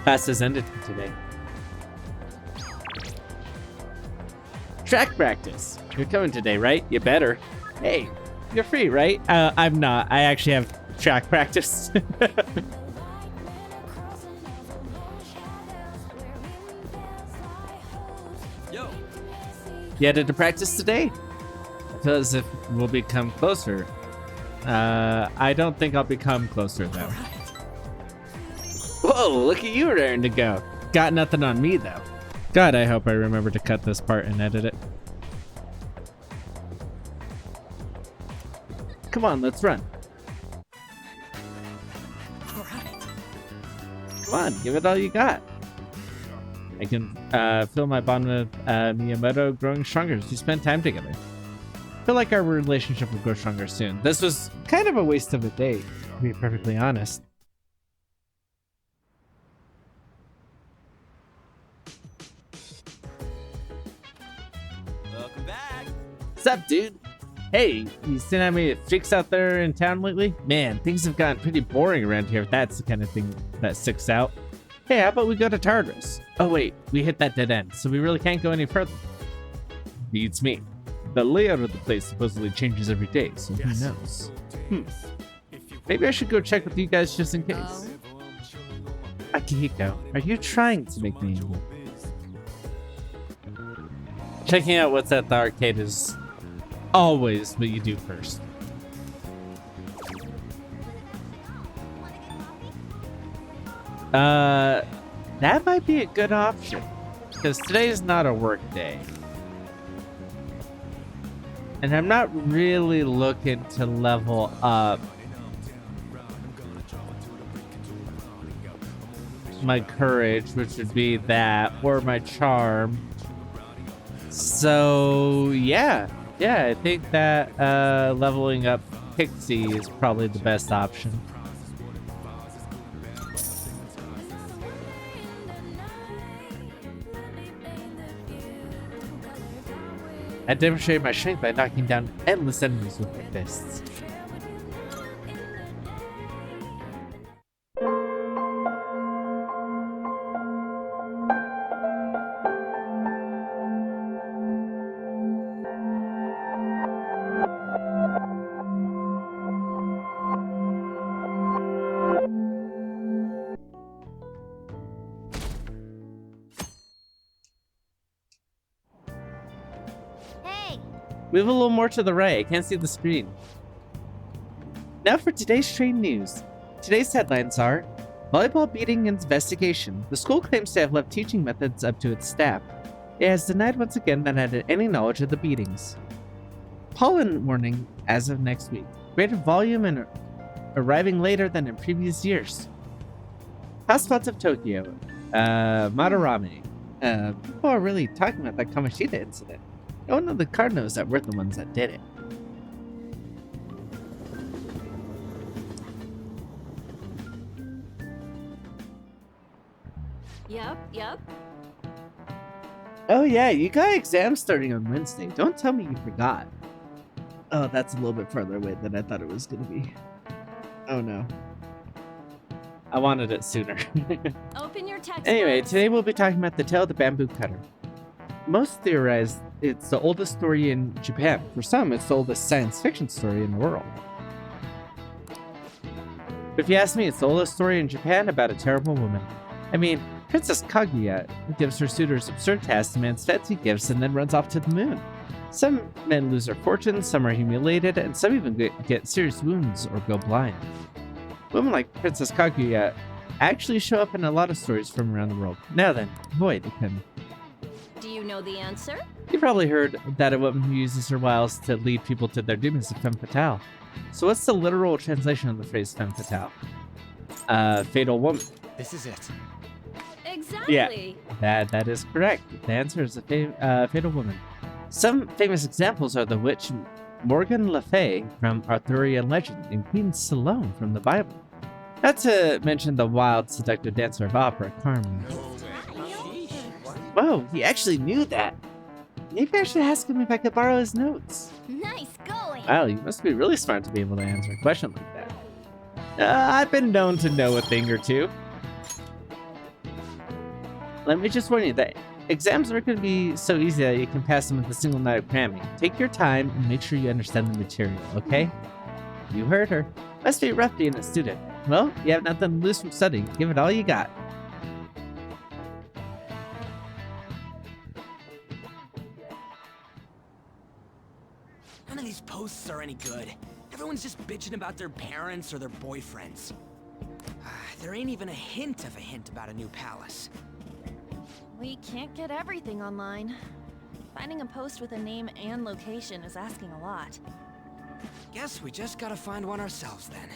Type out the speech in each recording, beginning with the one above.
Class has ended today. Track practice. You're coming today, right? You better. Hey, you're free, right? I'm not. I actually have track practice. Yo. You headed to practice today? I feel as if we'll become closer. I don't think I'll become closer, though. Whoa, look at you raring to go. Got nothing on me, though. God, I hope I remember to cut this part and edit it. Come on, let's run. All right. Come on, give it all you got. I can feel my bond with Miyamoto growing stronger as we spend time together. I feel like our relationship will grow stronger soon. This was kind of a waste of a day, to be perfectly honest. Welcome back. What's up, dude? Hey, you seen how many freaks out there in town lately? Man, things have gotten pretty boring around here if that's the kind of thing that sticks out. Hey, how about we go to Tartarus? Oh wait, we hit that dead end, so we really can't go any further. Beats me. The layout of the place supposedly changes every day, so who knows? Maybe I should go check with you guys just in case. Akihiko, are you trying to make me angry? Checking out what's at the arcade is always what you do first. That might be a good option, because today is not a work day. And I'm not really looking to level up my courage, which would be that, or my charm. So yeah, I think that leveling up Pixie is probably the best option. I demonstrated my strength by knocking down endless enemies with my fists. Move a little more to the right. I can't see the screen. Now for today's train news. Today's headlines are: volleyball beating investigation. The school claims to have left teaching methods up to its staff. It has denied once again that it had any knowledge of the beatings. Pollen warning as of next week. Greater volume and arriving later than in previous years. Hotspots of Tokyo. Madarame. People are really talking about that Kamoshida incident. No one of the Cardinals that were the ones that did it. Yep. Oh yeah, you got exams starting on Wednesday. Don't tell me you forgot. Oh, that's a little bit farther away than I thought it was gonna be. Oh no. I wanted it sooner. Open your text. Anyway, today we'll be talking about the tale of the bamboo cutter. Most theorize it's the oldest story in Japan. For some, it's the oldest science fiction story in the world. But if you ask me, it's the oldest story in Japan about a terrible woman. I mean, Princess Kaguya gives her suitors absurd tasks, demands fancy gifts, and then runs off to the moon. Some men lose their fortunes, some are humiliated, and some even get serious wounds or go blind. Women like Princess Kaguya actually show up in a lot of stories from around the world. Now then, Void, Do you know the answer? you probably heard that a woman who uses her wiles to lead people to their doom is a femme fatale. So what's the literal translation of the phrase femme fatale? Fatal woman. This is it. Exactly. That is correct. The answer is a fatal woman. Some famous examples are the witch Morgan Le Fay from Arthurian legend and Queen Salome from the Bible. Not to mention the wild, seductive dancer of opera, Carmen. Whoa, he actually knew that. Maybe I should ask him if I could borrow his notes. Nice going. Wow, you must be really smart to be able to answer a question like that. I've been known to know a thing or two. Let me just warn you that exams aren't going to be so easy that you can pass them with a single night of cramming. Take your time and make sure you understand the material, okay? You heard her. Must be rough being a student. Well, you have nothing to lose from studying. Give it all you got. None of these posts are any good. Everyone's just bitching about their parents or their boyfriends. There ain't even a hint of a hint about a new palace. We can't get everything online. Finding a post with a name and location is asking a lot. Guess we just gotta find one ourselves then.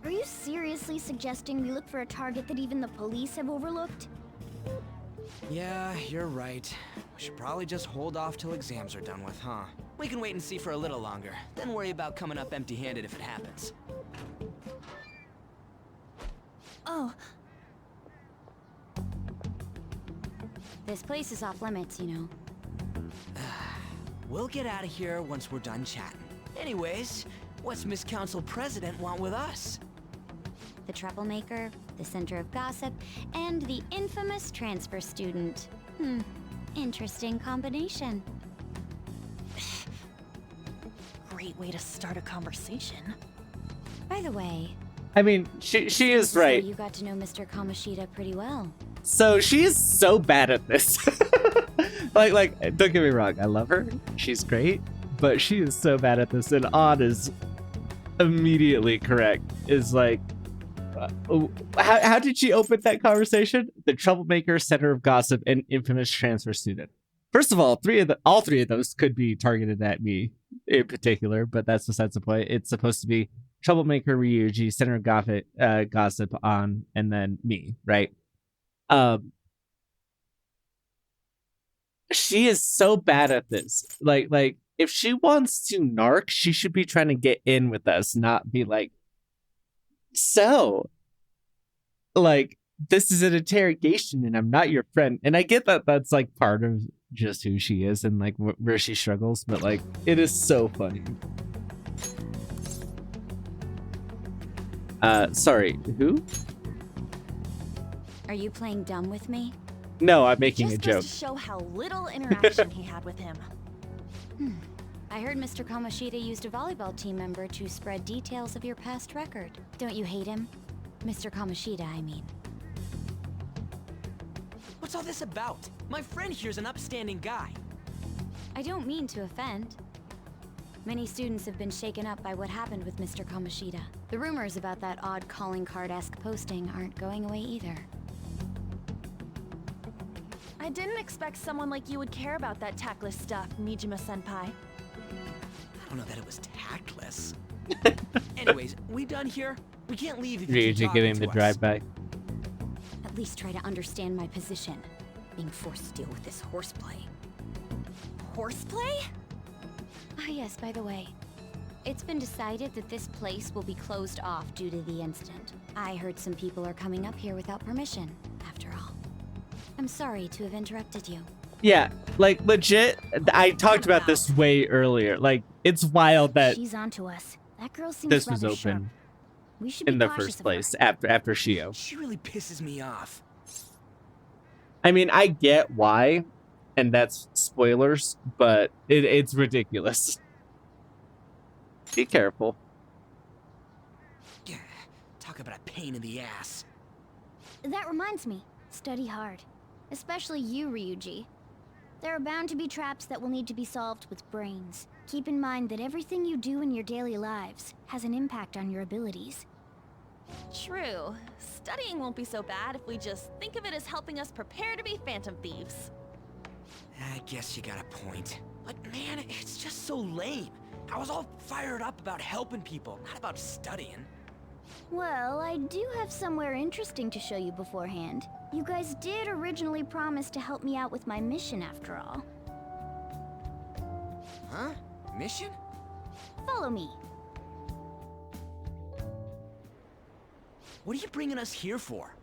Are you seriously suggesting we look for a target that even the police have overlooked? Yeah, you're right. We should probably just hold off till exams are done with, huh? We can wait and see for a little longer, then worry about coming up empty-handed if it happens. Oh, This place is off limits, you know. We'll get out of here once we're done chatting. Anyways, what's Miss Council President want with us? The troublemaker, the center of gossip, and the infamous transfer student. Interesting combination. great way to start a conversation. By the way, I mean, she is so right. you got to know Mr. Kamoshida pretty well. So she is so bad at this. like, don't get me wrong, I love her. She's great, but she is so bad at this. And Odd is immediately correct. Is like, how did she open that conversation? The troublemaker, center of gossip, and infamous transfer student. First of all, all three of those could be targeted at me in particular, but that's besides the point. It's supposed to be troublemaker, Ryuji, center of gossip on, and then me, right? She is so bad at this. Like if she wants to narc, she should be trying to get in with us, not be like, so, like, this is an interrogation and I'm not your friend. And I get that that's like part of just who she is and like where she struggles, but like, it is so funny. Sorry, who? Are you playing dumb with me? No, I'm making a Just joke. goes to show how little interaction he had with him. I heard Mr. Kamoshida used a volleyball team member to spread details of your past record. Don't you hate him? Mr. Kamoshida, I mean. What's all this about? My friend here's an upstanding guy. I don't mean to offend. Many students have been shaken up by what happened with Mr. Kamoshida. The rumors about that odd calling card-esque posting aren't going away either. I didn't expect someone like you would care about that tactless stuff, Mijima-senpai. I don't know that it was tactless. Anyways, we done here? We can't leave if you keep Ryuji talking getting to the us. drive-by. At least try to understand my position. Being forced to deal with this horseplay. Horseplay? Ah yes, by the way. It's been decided that this place will be closed off due to the incident. I heard some people are coming up here without permission, after all. I'm sorry to have interrupted you. Yeah, like legit, I talked about this way earlier. Like, it's wild that She's onto us. That girl seems this was rather open sharp. We should be in the cautious first of her. place after Shio. She really pisses me off. I mean, I get why, and that's spoilers, but it's ridiculous. Be careful. Yeah, talk about a pain in the ass. That reminds me, study hard. Especially you, Ryuji. There are bound to be traps that will need to be solved with brains. Keep in mind that everything you do in your daily lives has an impact on your abilities. True. Studying won't be so bad if we just think of it as helping us prepare to be phantom thieves. I guess you got a point. But man, it's just so lame. I was all fired up about helping people, not about studying. Well, I do have somewhere interesting to show you beforehand. You guys did originally promise to help me out with my mission after all. Huh? Mission? Follow me. What are you bringing us here for?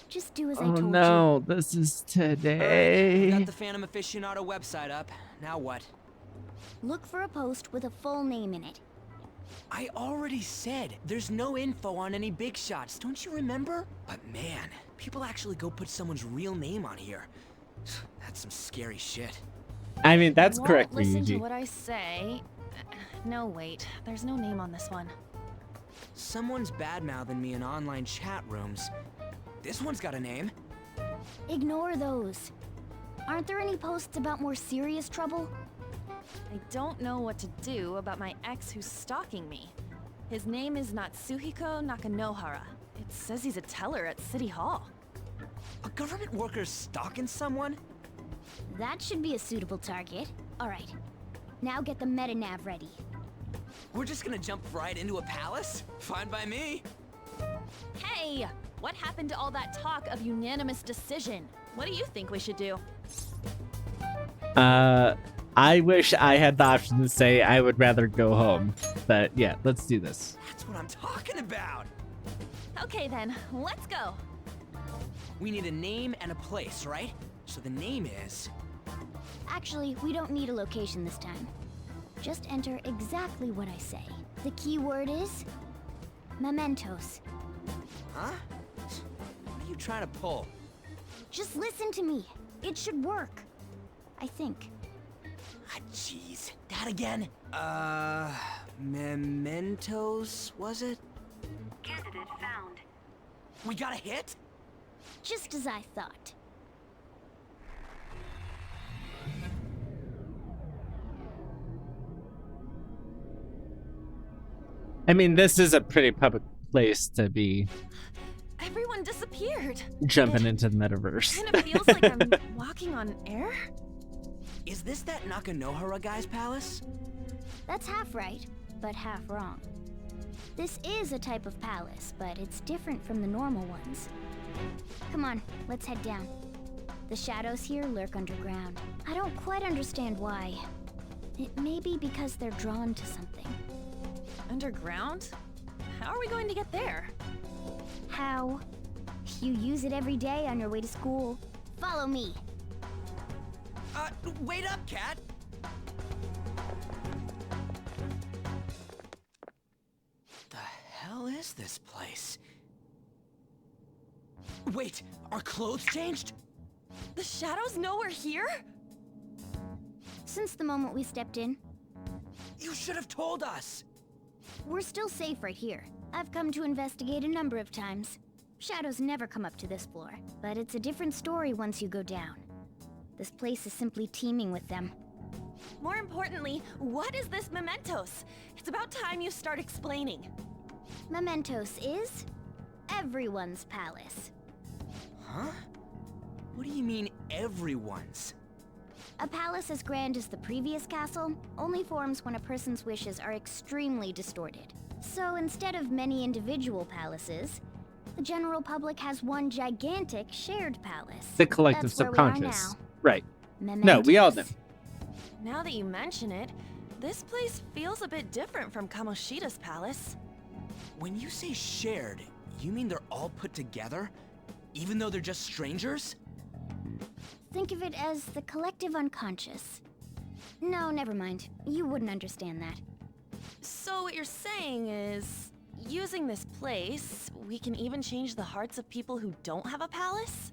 Just do as I Oh told no, this is We today. got the Phantom Aficionado website up. Now what? you. Look for a post with a full name in it. I already said there's no info on any big shots, don't you remember? But man, people actually go put someone's real name on here. That's some scary shit. I mean, that's Won't correct, listen to Ryuji. what I say. No, wait. There's no name on this one. Someone's bad-mouthing me in online chat rooms. This one's got a name. Ignore those. Aren't there any posts about more serious trouble? I don't know what to do about my ex who's stalking me. His name is Natsuhiko Nakanohara. It says he's a teller at City Hall. A government worker stalking someone? That should be a suitable target. Alright. Now get the meta-nav ready. We're just gonna jump right into a palace? Fine by me. Hey! What happened to all that talk of unanimous decision? What do you think we should do? I wish I had the option to say I would rather go home. But yeah, let's do this. That's what I'm talking about. Okay then, let's go. We need a name and a place, right? So the name is... Actually, we don't need a location this time. Just enter exactly what I say. The key word is... Mementos. Huh? What are you trying to pull? Just listen to me. It should work. I think. Ah, jeez. That again? Mementos, was it? Candidate found. We got a hit? Just as I thought. I mean, this is a pretty public place to be Everyone disappeared. jumping into the metaverse. Kind of feels like I'm walking on air. Is this that Nakanohara guy's palace? That's half right, but half wrong. This is a type of palace, but it's different from the normal ones. Come on, let's head down. The shadows here lurk underground. I don't quite understand why. It may be because they're drawn to something. Underground? How are we going to get there? How? You use it every day on your way to school. Follow me. Wait up, Cat! The hell is this place? Wait, our clothes changed? The shadows know we're here? Since the moment we stepped in, You should have told us! we're still safe right here. I've come to investigate a number of times. Shadows never come up to this floor, but it's a different story once you go down. This place is simply teeming with them. More importantly, what is this Mementos? It's about time you start explaining. Mementos is everyone's palace. Huh? What do you mean, everyone's? A palace as grand as the previous castle only forms when a person's wishes are extremely distorted. So instead of many individual palaces, the general public has one gigantic shared palace. The collective That's where we are subconscious. now. Right. Mementos. No, we all know. Now that you mention it, this place feels a bit different from Kamoshida's palace. When you say shared, you mean they're all put together? Even though they're just strangers? Think of it as the collective unconscious. No, never mind. You wouldn't understand that. So what you're saying is, using this place, we can even change the hearts of people who don't have a palace?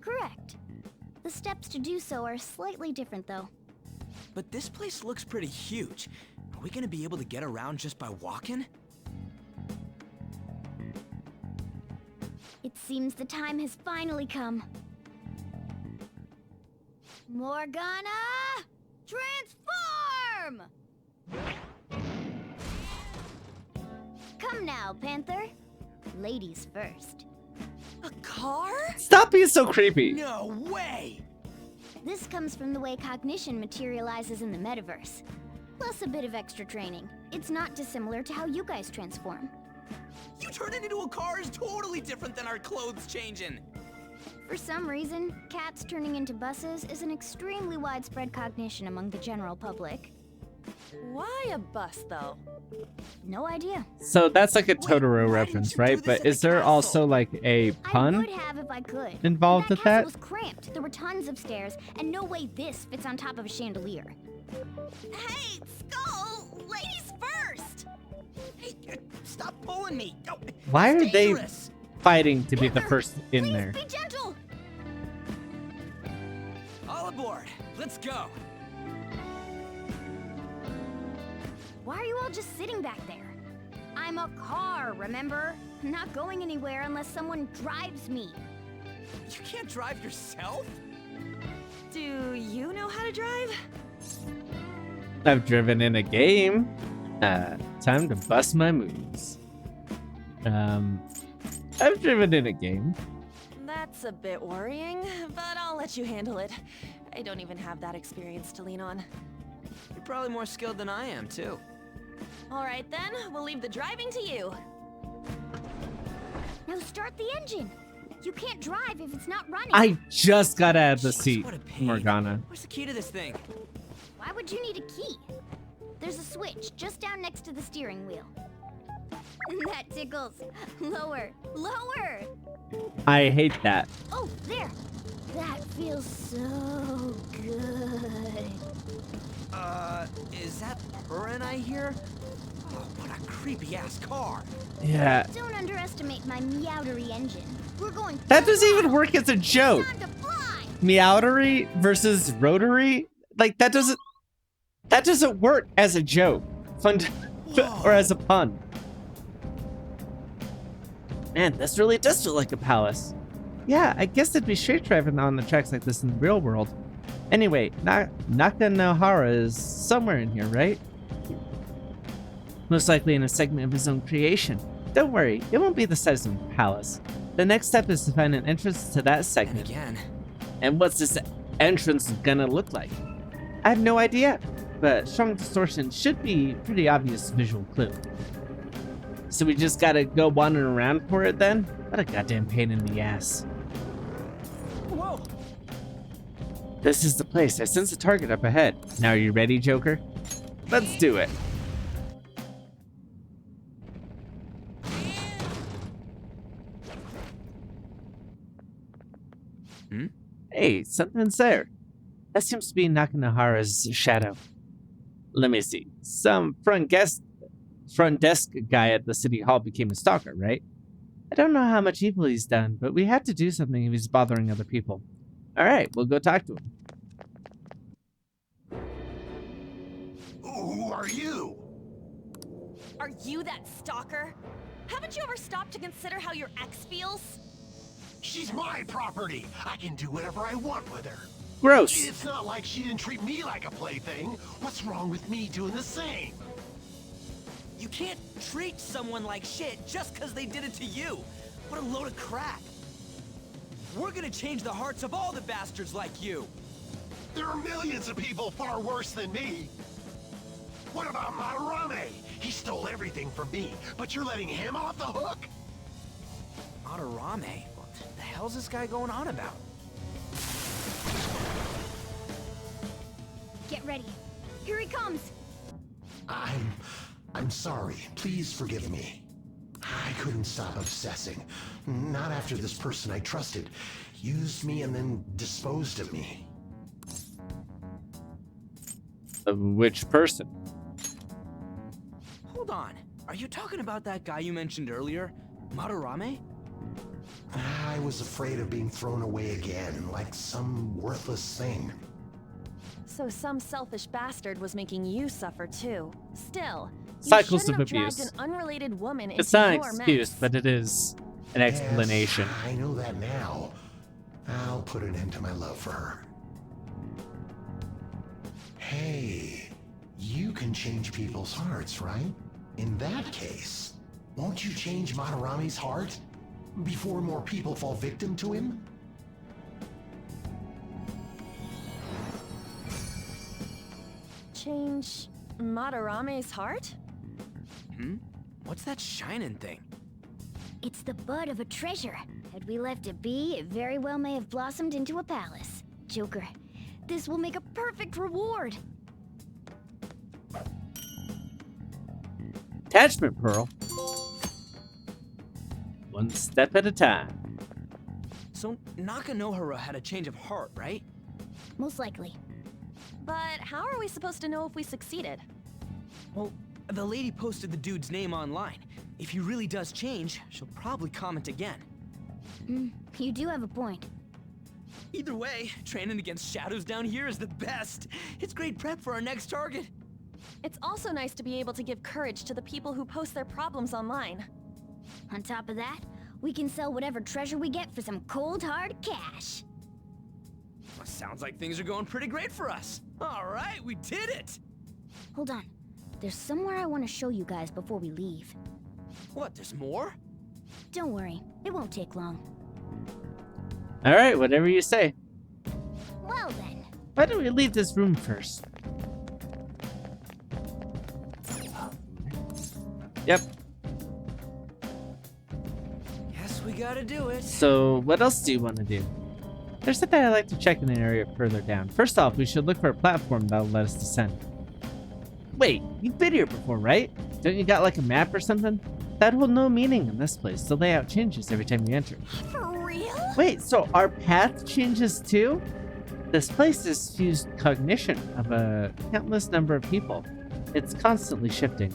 Correct. The steps to do so are slightly different, though. But this place looks pretty huge. Are we gonna be able to get around just by walking? It seems the time has finally come. Morgana! Transform! Come now, Panther. Ladies first. A car? Stop being so creepy. No way! This comes from the way cognition materializes in the metaverse. Plus a bit of extra training. It's not dissimilar to how you guys transform. You turning into a car is totally different than our clothes changing. For some reason, cats turning into buses is an extremely widespread cognition among the general public. Why a bus, though? No idea. So that's like a Totoro why reference, didn't you right? do this But at is the there castle? also like a I pun? would have if I could. involved But with that that? castle was cramped. There were tons of stairs, and no way this fits on top of a chandelier. Hey, Skull! Ladies first! pulling me. Oh, Why are it's they dangerous. fighting to be the Panther, first in please there? be gentle. All aboard. Let's go. Why are you all just sitting back there? I'm a car, remember? Not going anywhere unless someone drives me. You can't drive yourself? Do you know how to drive? I've driven in a game. Time to bust my moves. I've driven in a game. That's a bit worrying, but I'll let you handle it. I don't even have that experience to lean on. You're probably more skilled than I am, too. All right then, we'll leave the driving to you. Now start the engine. You can't drive if it's not running. I just got out of the Jeez, seat, what a pain. Morgana. Where's the key to this thing? Why would you need a key? There's a switch just down next to the steering wheel. That tickles. Lower, lower. I hate that. Oh, there. That feels so good. Is that purring I hear? Oh, what a creepy-ass car. Yeah. Don't underestimate my meowdery engine. We're going. That full doesn't even out. work as a joke. Time to fly. Meowdery versus rotary? Like that doesn't work as a joke. Or as a pun. Man, this really does feel like a palace. Yeah, I guess it'd be straight driving on the tracks like this in the real world. Anyway, Nakanohara is somewhere in here, right? Most likely in a segment of his own creation. Don't worry, it won't be the size of a palace. The next step is to find an entrance to that And segment. again. And what's this entrance gonna look like? I have no idea, but strong distortion should be a pretty obvious visual clue. So we just gotta go wandering around for it then? What a goddamn pain in the ass. Whoa! This is the place. I sense a target up ahead. Now are you ready, Joker? Let's do it. Hmm? Hey, something's there. That seems to be Nakanohara's shadow. Let me see. Some front desk guy at the city hall became a stalker, right? I don't know how much evil he's done, but we have to do something if he's bothering other people. All right, we'll go talk to him. Who are you? Are you that stalker? Haven't you ever stopped to consider how your ex feels? She's my property. I can do whatever I want with her. Gross. It's not like she didn't treat me like a plaything. What's wrong with me doing the same? You can't treat someone like shit just because they did it to you. What a load of crap. We're gonna change the hearts of all the bastards like you. There are millions of people far worse than me. What about Madarame? He stole everything from me, but you're letting him off the hook? Madarame? What the hell's this guy going on about? Get ready. Here he comes. I'm sorry. Please forgive me. I couldn't stop obsessing. Not after this person I trusted used me and then disposed of me. Of which person? Hold on. Are you talking about that guy you mentioned earlier? Madarame? I was afraid of being thrown away again, like some worthless thing. So some selfish bastard was making you suffer too. Still, you Cycles shouldn't of have dragged abuse. an unrelated woman into It's not an your excuse, mess. but it is an explanation. Yes, I know that now. I'll put an end to my love for her. Hey, you can change people's hearts, right? In that case, won't you change Madarame's heart before more people fall victim to him? Change Madarame's heart? Hmm? What's that shining thing? It's the bud of a treasure. Had we left it be, it very well may have blossomed into a palace. Joker, this will make a perfect reward. Attachment pearl. One step at a time. So Nakanohara had a change of heart, right? Most likely. But how are we supposed to know if we succeeded? Well, the lady posted the dude's name online. if he really does change, she'll probably comment again. You do have a point. Either way, training against shadows down here is the best. It's great prep for our next target. It's also nice to be able to give courage to the people who post their problems online. On top of that, we can sell whatever treasure we get for some cold hard cash. Well, sounds like things are going pretty great for us. All right, we did it. Hold on. There's somewhere I want to show you guys before we leave. What, there's more? Don't worry, it won't take long. All right, whatever you say. Well then. Why don't we leave this room first? Yep. Guess we gotta do it. So, what else do you want to do? There's something I'd like to check in an area further down. First off, we should look for a platform that'll let us descend. Wait, you've been here before, right? Don't you got like a map or something? That hold no meaning in this place. The layout changes every time you enter. For real? Wait, so our path changes too? This place has fused cognition of a countless number of people. It's constantly shifting.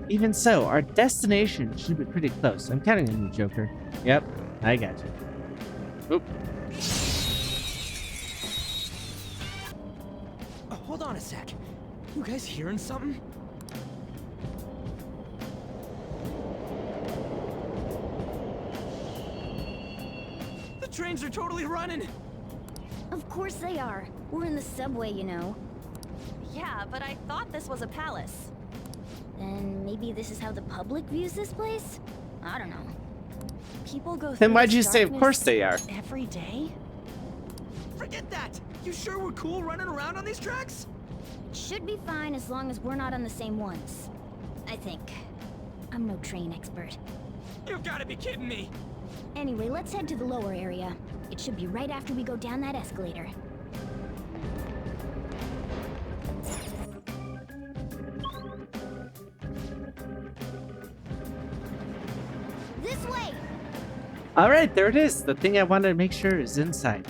Even so, our destination should be pretty close. I'm counting on you, Joker. Yep, I got you. Oop. Hold on a sec. You guys hearing something? The trains are totally running. Of course they are. We're in the subway, you know. Yeah, but I thought this was a palace. Then maybe this is how the public views this place? I don't know. People go through Then why'd this you say of course they are? darkness every day? Forget that. You sure we're cool running around on these tracks? Should be fine as long as we're not on the same ones. I think. I'm no train expert. You've got to be kidding me. Anyway, let's head to the lower area. It should be right after we go down that escalator. This way! All right, there it is. The thing I wanted to make sure is inside.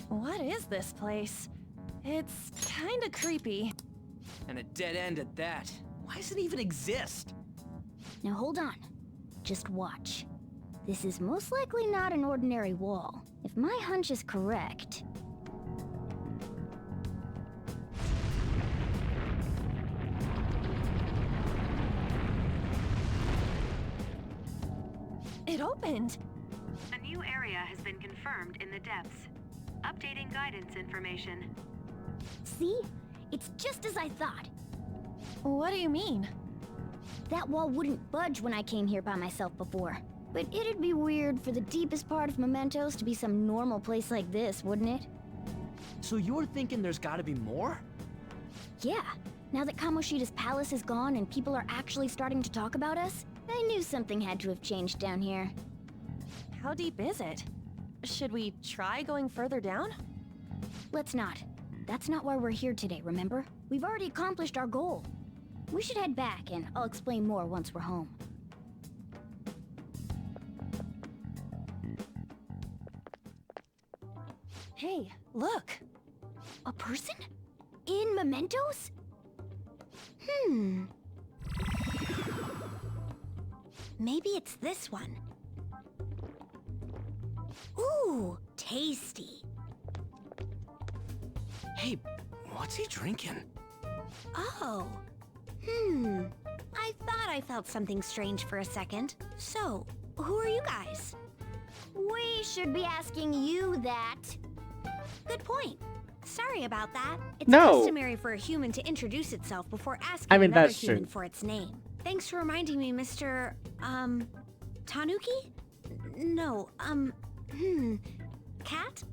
What is this place? It's kinda creepy. And a dead end at that. Why does it even exist? Now hold on. Just watch. This is most likely not an ordinary wall. If my hunch is correct... It opened. A new area has been confirmed in the depths. Updating guidance information. See? It's just as I thought. What do you mean? That wall wouldn't budge when I came here by myself before. But it'd be weird for the deepest part of Mementos to be some normal place like this, wouldn't it? So you're thinking there's got to be more? Yeah. Now that Kamoshida's palace is gone and people are actually starting to talk about us, I knew something had to have changed down here. How deep is it? Should we try going further down? Let's not. That's not why we're here today, remember? We've already accomplished our goal. We should head back, and I'll explain more once we're home. Hey, look! A person? In Mementos? Maybe it's this one. Ooh, tasty. Hey, what's he drinking? Oh. I thought I felt something strange for a second. So, who are you guys? We should be asking you that. Good point. Sorry about that. It's No. customary for a human to introduce itself before asking I mean, another that's human true. for its name. Thanks for reminding me, Mr. Tanuki? No, Cat?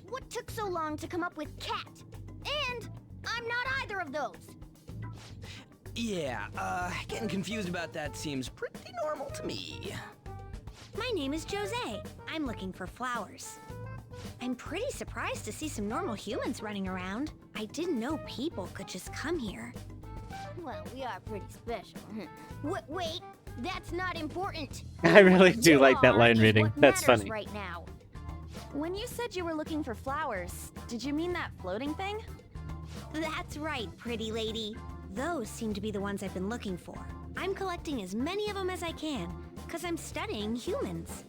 What took so long to come up with cat? And I'm not either of those. Yeah, getting confused about that seems pretty normal to me. My name is Jose. I'm looking for flowers. I'm pretty surprised to see some normal humans running around. I didn't know people could just come here. Well, we are pretty special. Wait, that's not important. I really do You like that are line is reading. what That's matters funny. right now. When you said you were looking for flowers, did you mean that floating thing? That's right, pretty lady. Those seem to be the ones I've been looking for. I'm collecting as many of them as I can, because I'm studying humans.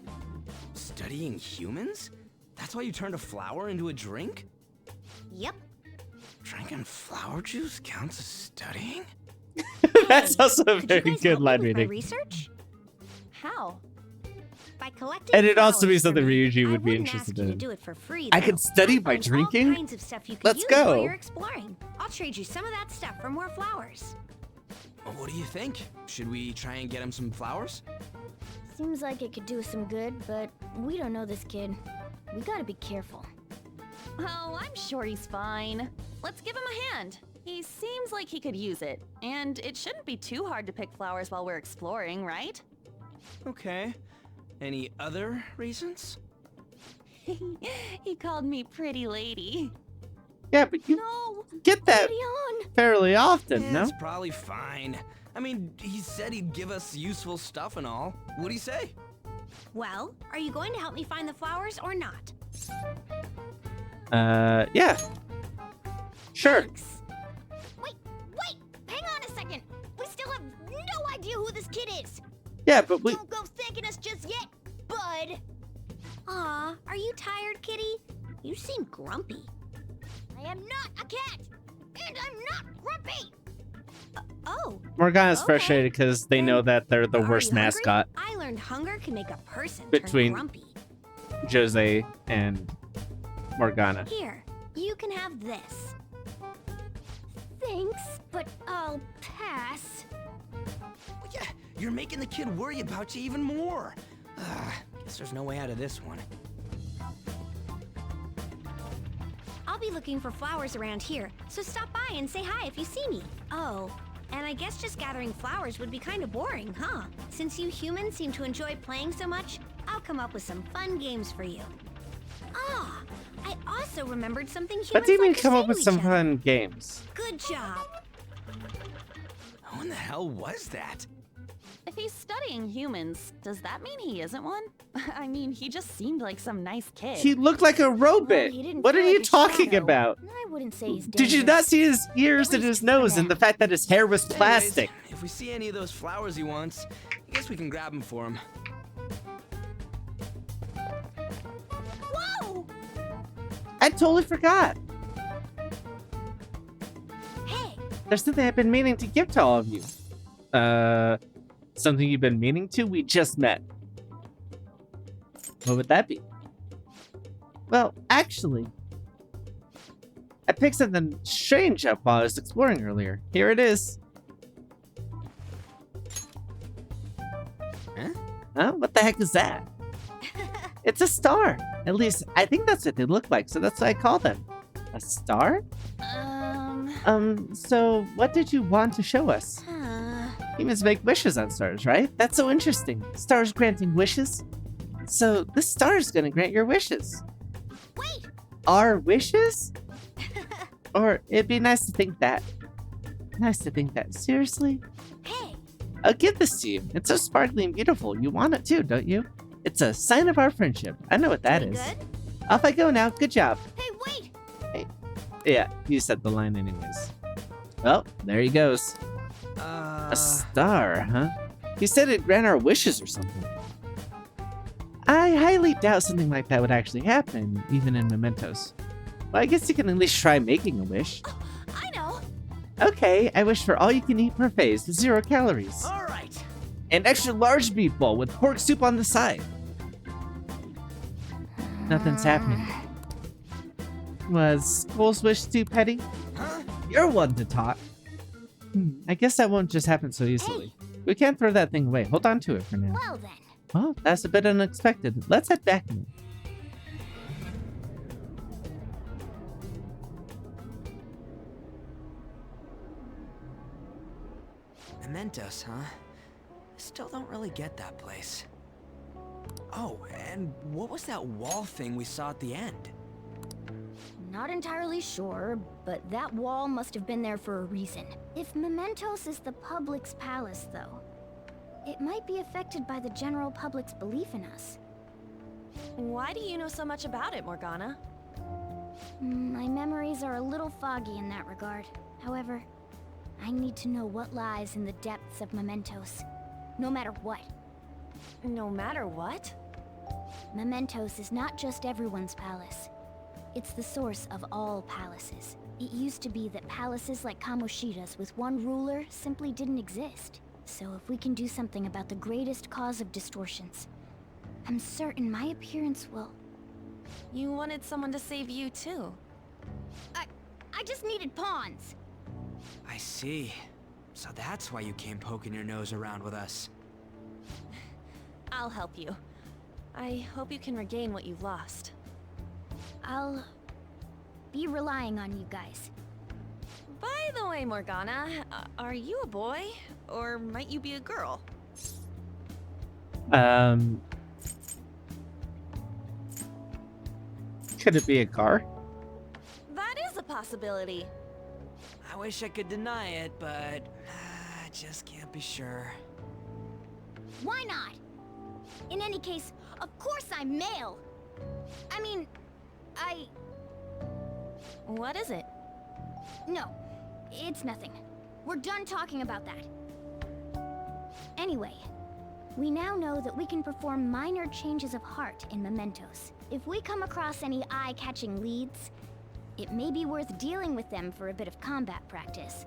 Studying humans? That's why you turned a flower into a drink? Yep. Drinking flower juice counts as studying? That's also a Could you very guys good help me line with my reading. reach? How? By collecting And it'd also be flowers for something me. Ryuji would I be wouldn't interested ask you to in. do it for free, I though. could study by find drinking? all kinds of stuff you can Let's use go. while you're exploring. I'll trade you some of that stuff for more flowers. Well, what do you think? Should we try and get him some flowers? Seems like it could do us some good, but we don't know this kid. We gotta be careful. Oh, I'm sure he's fine. Let's give him a hand. He seems like he could use it, and it shouldn't be too hard to pick flowers while we're exploring, right? Okay. Any other reasons? He called me pretty lady. Yeah, but you No, get that Leon. fairly often, no? It's probably fine. I mean, he said he'd give us useful stuff and all. What'd he say? Well, are you going to help me find the flowers or not? Yeah. Sure. Thanks. Wait, hang on a second. We still have no idea who this kid is. Yeah, but we... Don't go thanking us just yet, bud. Aw, are you tired, kitty? You seem grumpy. I am not a cat, and I'm not grumpy. Oh. Morgana's Okay. frustrated because they know that they're the Are worst you hungry? mascot, I learned hunger can make a person Between- turn grumpy. Jose and Morgana. Here, you can have this. Thanks, but I'll pass. Well, yeah, you're making the kid worry about you even more. Guess there's no way out of this one. I'll be looking for flowers around here, so stop by and say hi if you see me. Oh, and I guess just gathering flowers would be kind of boring, huh? Since you humans seem to enjoy playing so much, I'll come up with some fun games for you. Ah, I also remembered something humans What do you mean like to come say up with to some each other. fun games? Good job. Who in the hell was that? If he's studying humans, does that mean he isn't one? I mean, he just seemed like some nice kid. He looked like a robot. Well, he didn't What are feel you like a talking shadow. about? I wouldn't say he's Did you not dangerous. see his ears and his nose and the fact that his hair was plastic? Anyways, if we see any of those flowers he wants, I guess we can grab them for him. Whoa! I totally forgot. Hey, There's something I've been meaning to give to all of you. Something you've been meaning to? We just met. What would that be? Well, actually, I picked something strange up while I was exploring earlier. Here it is. Huh? Huh? What the heck is that? It's a star. At least, I think that's what they look like, so that's what I call them. A star? So what did you want to show us? Humans make wishes on stars, right? That's so interesting. Stars granting wishes? So this star is gonna grant your wishes. wait! Our wishes? Or it'd be nice to think that. Nice to think that. Seriously? Hey, I'll give this to you. It's so sparkly and beautiful. You want it too, don't you? It's a sign of our friendship. I know what that we is. good? Off I go now. Good job. Hey, wait! Yeah, you said the line anyways. Well, there he goes. A star, huh? He said it'd grant our wishes or something. I highly doubt something like that would actually happen, even in Mementos. Well, I guess you can at least try making a wish. I know! Okay, I wish for all you can eat buffets with 0 calories. All right. An extra large meatball with pork soup on the side. Nothing's happening. Was Skull's wish too petty? Huh? You're one to talk. I guess that won't just happen so easily. We can't throw that thing away. Hold on to it for now. Well then. Well, that's a bit unexpected. Let's head back now. Mementos, huh? Still don't really get that place. Oh, and what was that wall thing we saw at the end? Not entirely sure, but that wall must have been there for a reason. If Mementos is the public's palace, though, it might be affected by the general public's belief in us. Why do you know so much about it, Morgana? My memories are a little foggy in that regard. However, I need to know what lies in the depths of Mementos. No matter what. No matter what? Mementos is not just everyone's palace. It's the source of all palaces. It used to be that palaces like Kamoshida's with one ruler simply didn't exist. So if we can do something about the greatest cause of distortions, I'm certain my appearance will... You wanted someone to save you, too. I just needed pawns. I see. So that's why you came poking your nose around with us. I'll help you. I hope you can regain what you've lost. I'll be relying on you guys. By the way, Morgana, are you a boy? Or might you be a girl? Could it be a car? That is a possibility. I wish I could deny it, but I just can't be sure. Why not? In any case, of course I'm male. I mean, What is it? No, it's nothing. We're done talking about that. Anyway, we now know that we can perform minor changes of heart in Mementos. If we come across any eye-catching leads, it may be worth dealing with them for a bit of combat practice.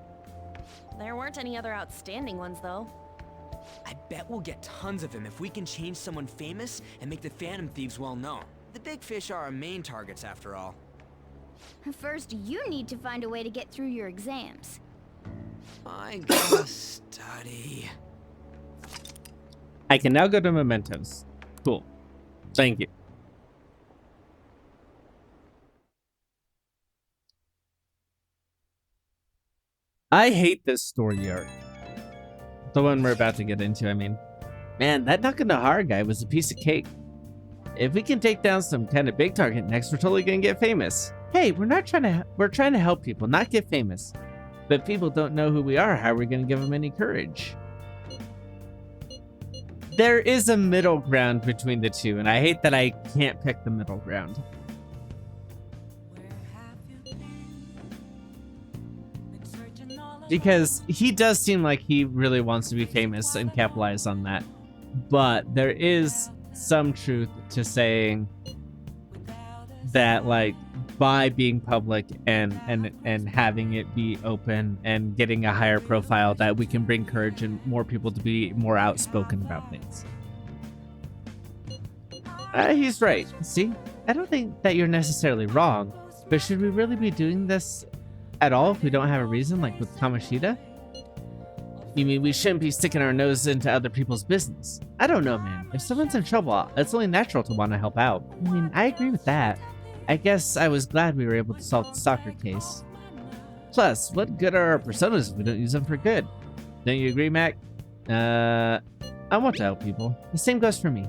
There weren't any other outstanding ones, though. I bet we'll get tons of them if we can change someone famous and make the Phantom Thieves well known. The big fish are our main targets, after all. First, you need to find a way to get through your exams. I gotta study. I can now go to Mementos. Cool. Thank you. I hate this story arc. The one we're about to get into, I mean. Man, that Nakanohara guy was a piece of cake. If we can take down some kind of big target next, we're totally gonna get famous. Hey, we're trying to help people, not get famous. But if people don't know who we are, how are we gonna give them any courage? There is a middle ground between the two, and I hate that I can't pick the middle ground. Because he does seem like he really wants to be famous and capitalize on that. But there is some truth to saying that, like, by being public and having it be open and getting a higher profile, that we can bring courage and more people to be more outspoken about things. He's right. See, I don't think that you're necessarily wrong, but should we really be doing this at all if we don't have a reason, like with Kamoshida? You mean we shouldn't be sticking our nose into other people's business? I don't know, man. If someone's in trouble, it's only natural to want to help out. I mean, I agree with that. I guess I was glad we were able to solve the soccer case. Plus, what good are our personas if we don't use them for good? Don't you agree, Mac? I want to help people. The same goes for me.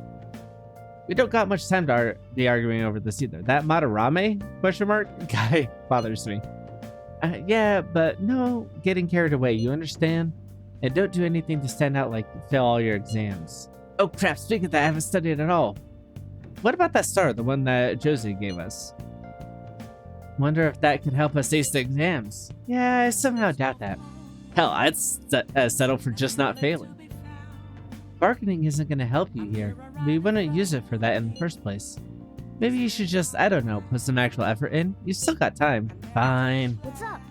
We don't got much time to be arguing over this either. That Madarame guy bothers me. Yeah, but no getting carried away, you understand? And don't do anything to stand out like fail all your exams. Oh crap, speaking of that, I haven't studied at all. What about that star, the one that Josie gave us? Wonder if that could help us ace the exams. Yeah, I somehow doubt that. Hell, I'd settle for just not failing. Bargaining isn't going to help you here. We wouldn't use it for that in the first place. Maybe you should just, I don't know, put some actual effort in. You still got time. Fine. What's up?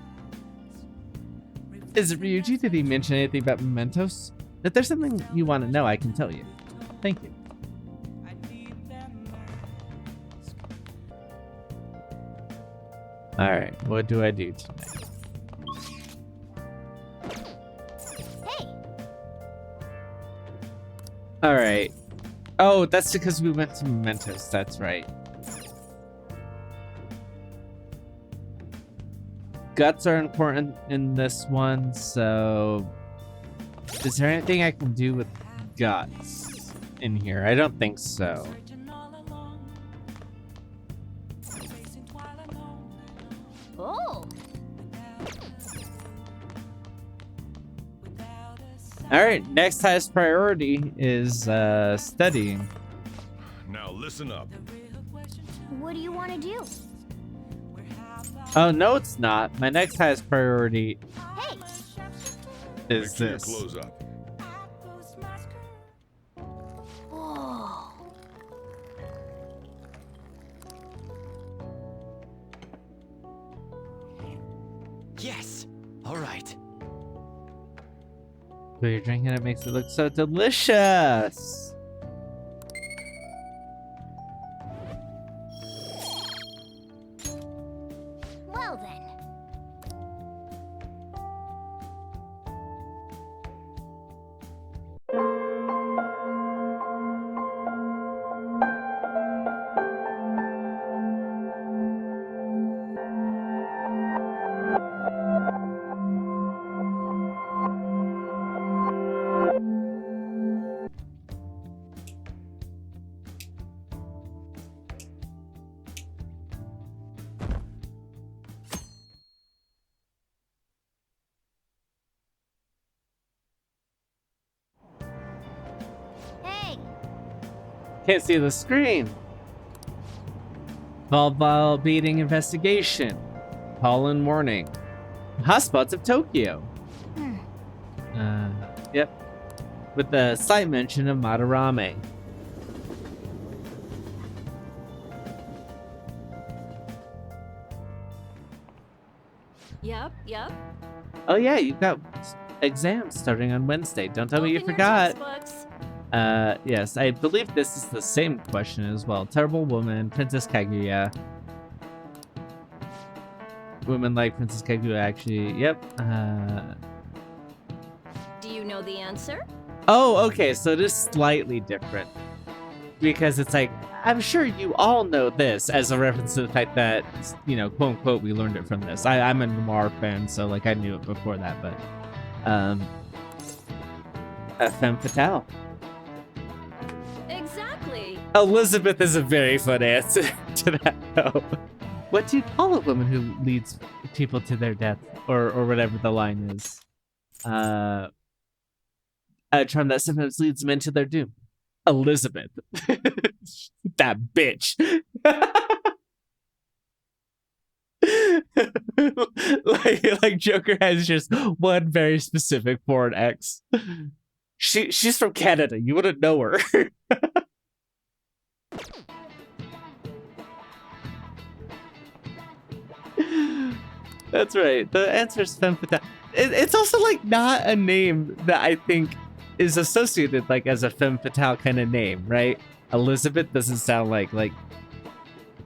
Is it Ryuji? Did he mention anything about Mementos? If there's something you want to know, I can tell you. Thank you. Alright, what do I do tonight? Hey! Alright. Oh, that's because we went to Mementos, that's right. Guts are important in this one, so... Is there anything I can do with guts in here? I don't think so. Oh! Alright, next highest priority is studying. Now listen. listen up. What do you want to do? Oh, no, it's not. My next highest priority Hey, is Make sure your this. clothes up. whoa. Yes. All right. When you're drinking it makes it look so delicious. Well then. Hey, Can't see the screen. Volleyball beating investigation. Pollen warning. Hotspots of Tokyo. Yep. With the slight mention of Madarame. Yep. Oh yeah, you've got exams starting on Wednesday. Don't tell me you Open your forgot. textbooks. Yes, I believe this is the same question as well. Terrible woman, Princess Kaguya. Women like Princess Kaguya, actually. Yep. Do you know the answer? Oh, okay, so it is slightly different. Because it's like, I'm sure you all know this as a reference to the fact that, you know, quote unquote, we learned it from this. I'm a noir fan, so like I knew it before that, but a femme fatale. Exactly. Elizabeth is a very fun answer to that, though. What do you call a woman who leads people to their death, or whatever the line is? A charm that sometimes leads men to their doom. Elizabeth. That bitch. like Joker has just one very specific foreign ex. She's from Canada. You wouldn't know her. That's right. The answer is femme fatale. It's also like not a name that I think is associated like as a femme fatale kind of name, right? Elizabeth doesn't sound like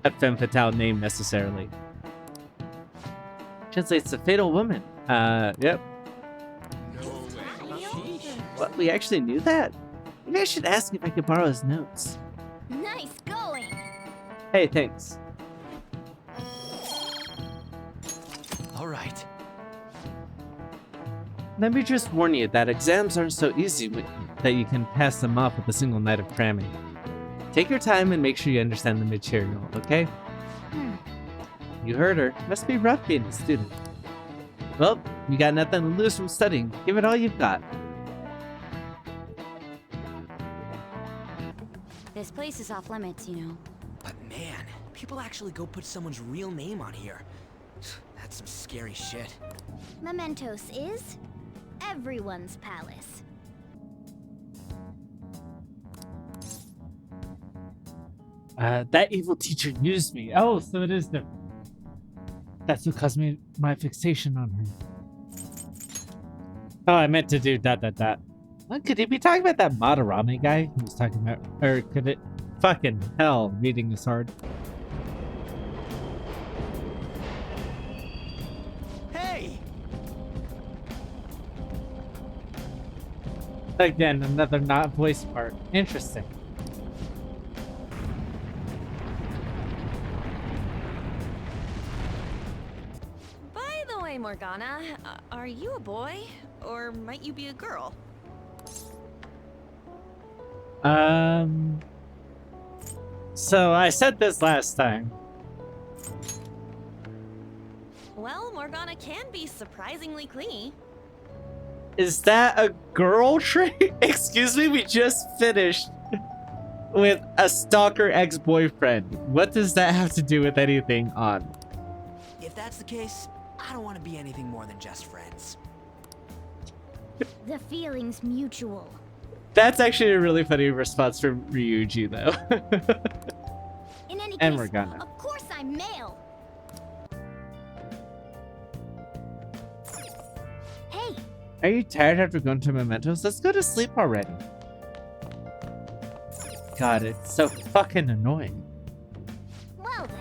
a femme fatale name necessarily. Translates to fatal woman. Yep. What? We actually knew that? Maybe I should ask if I could borrow his notes. nice going. Hey, thanks. All right. Let me just warn you that exams aren't so easy that you can pass them off with a single night of cramming. Take your time and make sure you understand the material, okay? You heard her. Must be rough being a student. Well, you got nothing to lose from studying. Give it all you've got. This place is off limits, you know. But man, people actually go put someone's real name on here. That's some scary shit. Mementos is everyone's palace. That evil teacher used me. Oh, so it is different. That's what caused me my fixation on her. Oh, I meant to do ... What, could he be talking about that Madarame guy he was talking about? Or could it... Fucking hell, reading is hard. Hey! Again, another not voice part. Interesting. By the way, Morgana, are you a boy? Or might you be a girl? So I said this last time. Well, Morgana can be surprisingly clingy. Is that a girl trait? Excuse me, we just finished with a stalker ex-boyfriend. What does that have to do with anything on? If that's the case, I don't want to be anything more than just friends. The feeling's mutual. That's actually a really funny response from Ryuji, though. In any And case, Morgana. of course I'm male. Hey, Are you tired after going to Mementos? Let's go to sleep already. God, it's so fucking annoying. well then.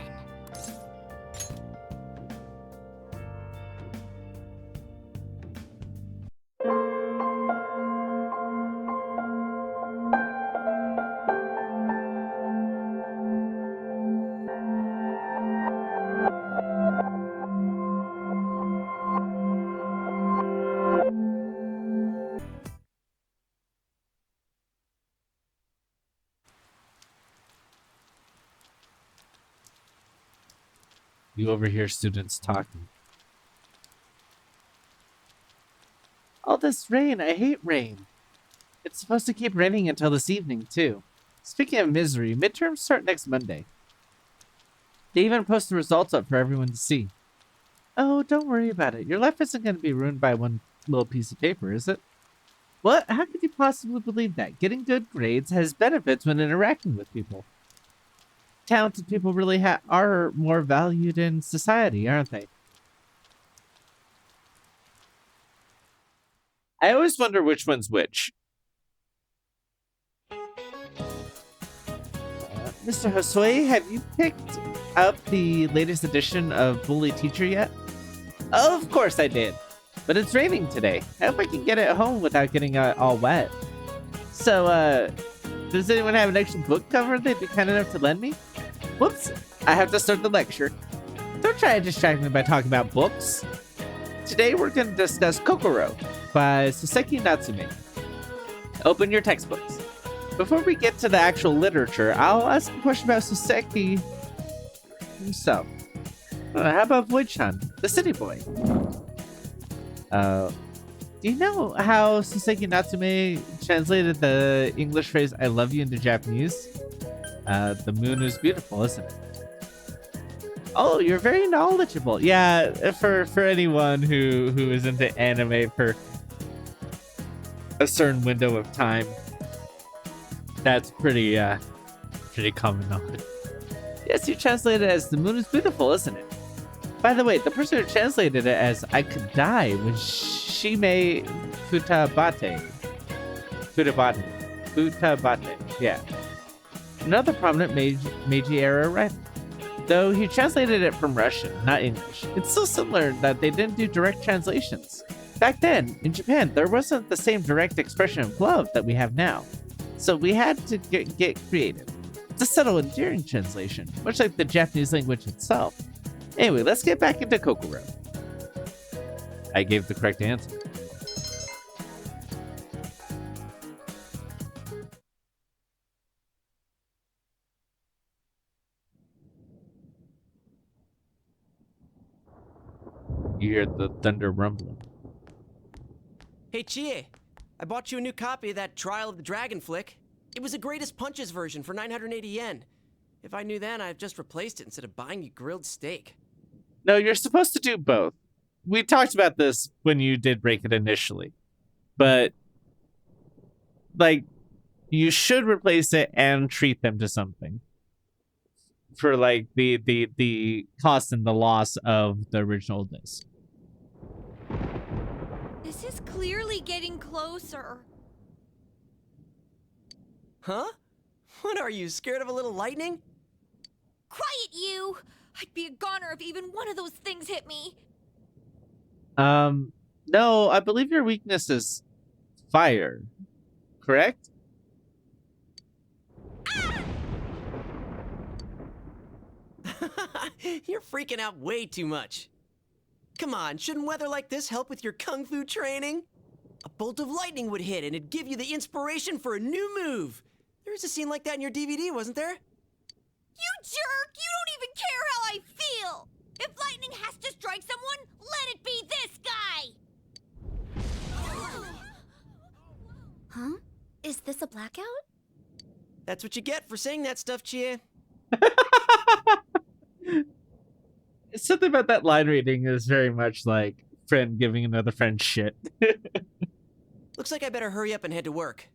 You overhear students talking. All this rain, I hate rain. It's supposed to keep raining until this evening, too. Speaking of misery, midterms start next Monday. They even post the results up for everyone to see. Oh, don't worry about it. Your life isn't going to be ruined by one little piece of paper, is it? What? How could you possibly believe that? Getting good grades has benefits when interacting with people. Talented people really are more valued in society, aren't they? I always wonder which one's which. Mr. Hosoi, have you picked up the latest edition of Bully Teacher yet? Of course I did. But it's raining today. I hope I can get it home without getting all wet. So, does anyone have an extra book cover they'd be kind enough to lend me? Whoops, I have to start the lecture. Don't try to distract me by talking about books. Today we're going to discuss Kokoro by Soseki Natsume. Open your textbooks. Before we get to the actual literature, I'll ask a question about Soseki himself. How about Void-chan, the city boy? Do you know how Soseki Natsume translated the English phrase "I love you" into Japanese? The moon is beautiful, isn't it? Oh, you're very knowledgeable. Yeah, for anyone who is into anime for a certain window of time, that's pretty common knowledge. Yes, you translated it as "the moon is beautiful," isn't it? By the way, the person who translated it as "I could die" was Shime Futabate. Futabate, yeah. Another prominent Meiji era writer. Though he translated it from Russian, not English. It's so similar that they didn't do direct translations. Back then, in Japan, there wasn't the same direct expression of love that we have now. So we had to get creative. It's a subtle, endearing translation, much like the Japanese language itself. Anyway, let's get back into Kokoro. I gave the correct answer. You hear the thunder rumbling. Hey, Chie, I bought you a new copy of that Trial of the Dragon flick. It was the Greatest Punches version for 980 yen. If I knew then, I'd have just replaced it instead of buying you grilled steak. No, you're supposed to do both. We talked about this when you did break it initially. But, like, you should replace it and treat them to something. For, like, the cost and the loss of the original disc. This is clearly getting closer. Huh? What are you, scared of a little lightning? Quiet, you! I'd be a goner if even one of those things hit me. No, I believe your weakness is fire. Correct? You're freaking out way too much. Come on, shouldn't weather like this help with your kung fu training? A bolt of lightning would hit and it'd give you the inspiration for a new move. There was a scene like that in your DVD, wasn't there? You jerk! You don't even care how I feel! If lightning has to strike someone, let it be this guy! Huh? Is this a blackout? That's what you get for saying that stuff, Chie. Something about that line reading is very much like friend giving another friend shit. Looks like I better hurry up and head to work.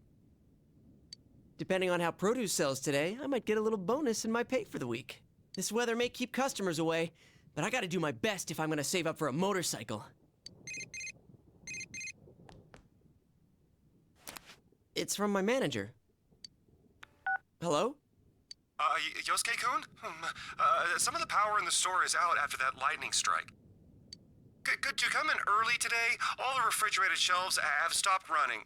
Depending on how produce sells today, I might get a little bonus in my pay for the week. This weather may keep customers away, but I gotta do my best if I'm gonna save up for a motorcycle. It's from my manager. Hello? Yosuke-kun? Some of the power in the store is out after that lightning strike. Could you come in early today? All the refrigerated shelves have stopped running.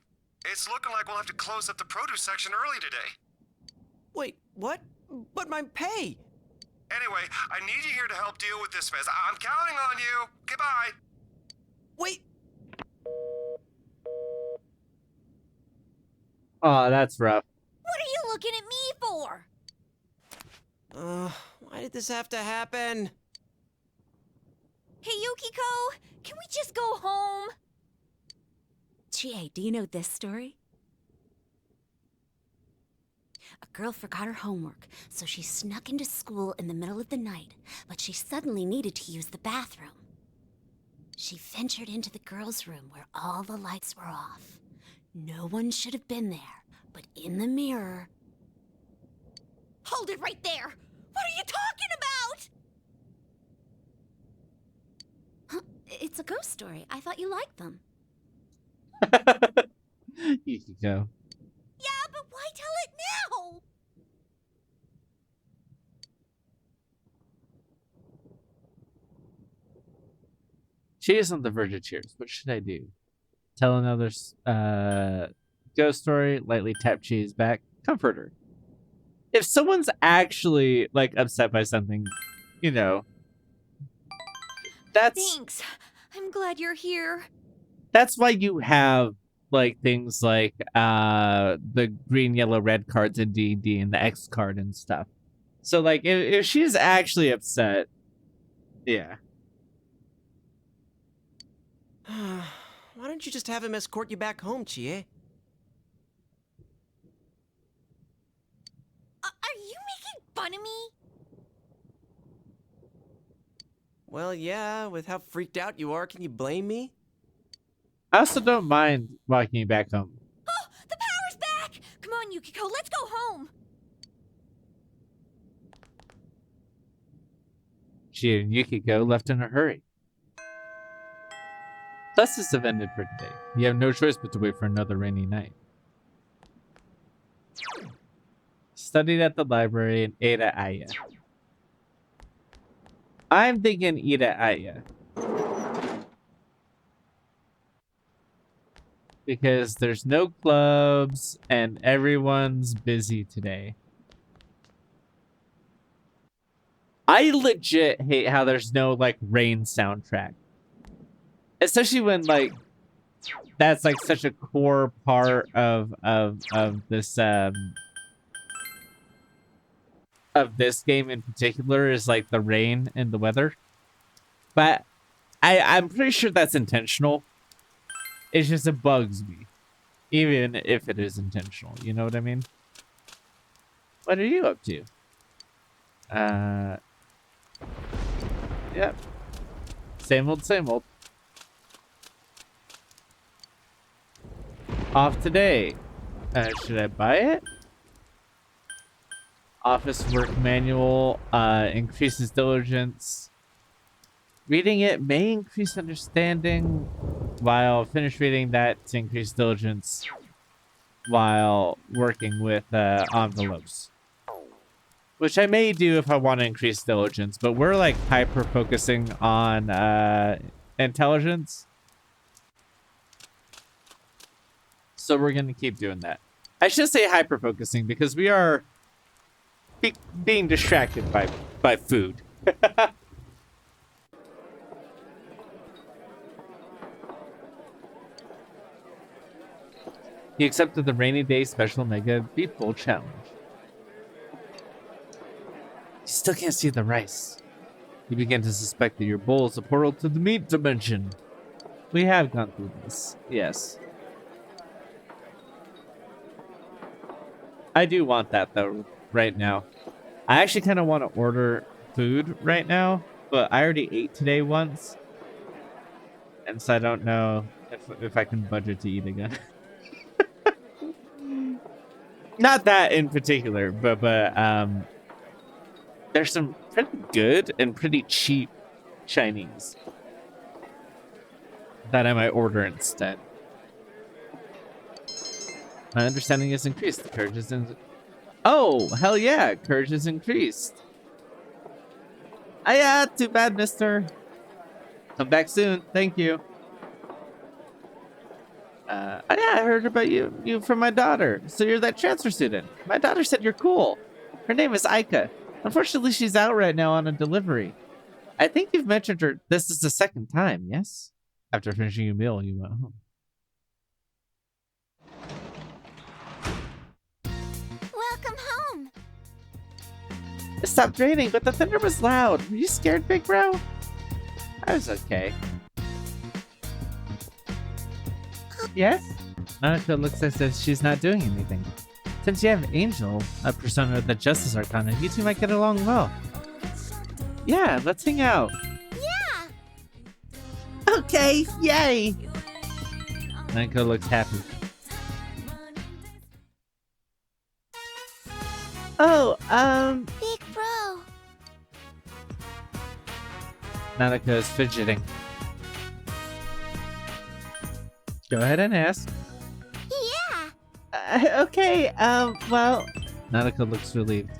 It's looking like we'll have to close up the produce section early today. Wait, what? But my pay! Anyway, I need you here to help deal with this mess. I'm counting on you. Goodbye. Wait! Oh, that's rough. What are you looking at me for? Why did this have to happen? Hey, Yukiko, can we just go home? Chie, do you know this story? A girl forgot her homework, so she snuck into school in the middle of the night, but she suddenly needed to use the bathroom. She ventured into the girls' room where all the lights were off. No one should have been there, but in the mirror... Hold it right there! What are you talking about? Huh, it's a ghost story. I thought you liked them. You can go. Yeah, but why tell it now? She is on the verge of tears. What should I do? Tell another ghost story, lightly tap Cheese back, comfort her. If someone's actually like upset by something, you know, that's Thanks. I'm glad you're here. that's why you have like things like the green, yellow, red cards in D&D and the X card and stuff. So like if she's actually upset, yeah. Why don't you just have him escort you back home, Chie? Are you making fun of me? Well, yeah, with how freaked out you are, can you blame me? I also don't mind walking you back home. Oh, the power's back! Come on, Yukiko, let's go home! She and Yukiko left in a hurry. Classes have ended for today. You have no choice but to wait for another rainy night. Studied at the library in Ada Aya. I'm thinking Ida Aya. Because there's no clubs and everyone's busy today. I legit hate how there's no like rain soundtrack. Especially when like that's like such a core part of this game in particular is like the rain and the weather. But I'm pretty sure that's intentional. It's just it bugs me. Even if it is intentional. You know what I mean? What are you up to? Yep. Same old, same old. Off today. Should I buy it? Office work manual increases diligence. Reading it may increase understanding, while finish reading that to increase diligence while working with envelopes. Which I may do if I want to increase diligence, but we're like hyper focusing on intelligence. So we're going to keep doing that. I should say hyper focusing because we are being distracted by food. He accepted the rainy day special mega beef bowl challenge. You still can't see the rice. You begin to suspect that your bowl is a portal to the meat dimension. We have gone through this, yes. I do want that though right now. I actually kind of want to order food right now, but I already ate today once, and so I don't know if I can budget to eat again. Not that in particular, but there's some pretty good and pretty cheap Chinese that I might order instead. My understanding is increased. The courage is in. Oh, hell yeah. Courage is increased. Ah, yeah, too bad, mister. Come back soon. Thank you. Oh, yeah, I heard about you from my daughter. So you're that transfer student. My daughter said you're cool. Her name is Aika. Unfortunately, she's out right now on a delivery. I think you've mentioned her. This is the second time, yes? After finishing your meal, you went home. Welcome home. It stopped raining, but the thunder was loud. Were you scared, big bro? I was okay. Yes? Nanako looks as if she's not doing anything. Since you have Angel, a persona of the Justice Arcana, you two might get along well. Yeah, let's hang out. Yeah. Okay, yay! Nanako looks happy. Oh, Big bro. Nanako is fidgeting. Go ahead and ask. Yeah. Okay, well... Nanako looks relieved.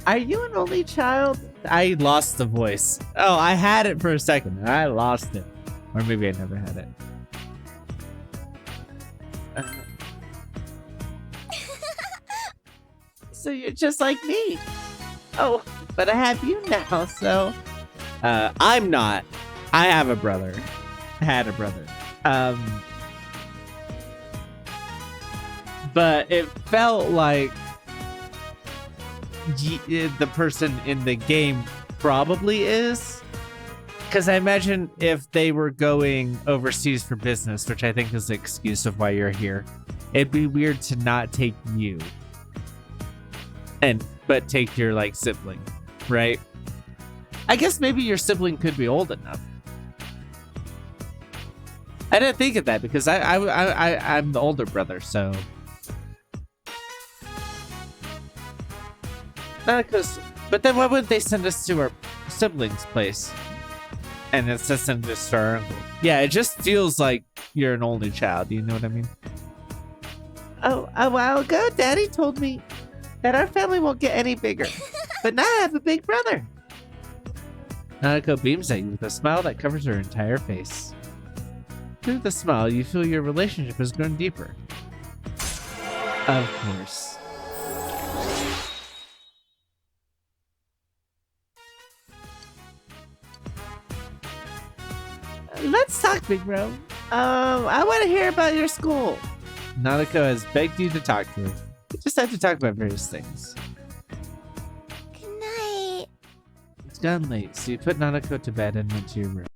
Are you an only child? I lost the voice. Oh, I had it for a second, and I lost it. Or maybe I never had it. So you're just like me. Oh, but I have you now, so... I'm not. I have a brother. I had a brother. But it felt like the person in the game probably is. Because I imagine if they were going overseas for business, which I think is the excuse of why you're here, it'd be weird to not take you. But take your, like, sibling, right? I guess maybe your sibling could be old enough. I didn't think of that because I'm the older brother, so. But then why wouldn't they send us to our siblings' place? And instead send us to our uncle. Yeah, it just feels like you're an only child. You know what I mean? Oh, a while ago, Daddy told me that our family won't get any bigger. But now I have a big brother. Nanako beams at you with a smile that covers her entire face. Through the smile, you feel your relationship has grown deeper. Of course. Let's talk, big bro. I want to hear about your school. Nanako has begged you to talk to her. We just have to talk about various things. Good night. It's gotten late, so you put Nanako to bed and went to your room.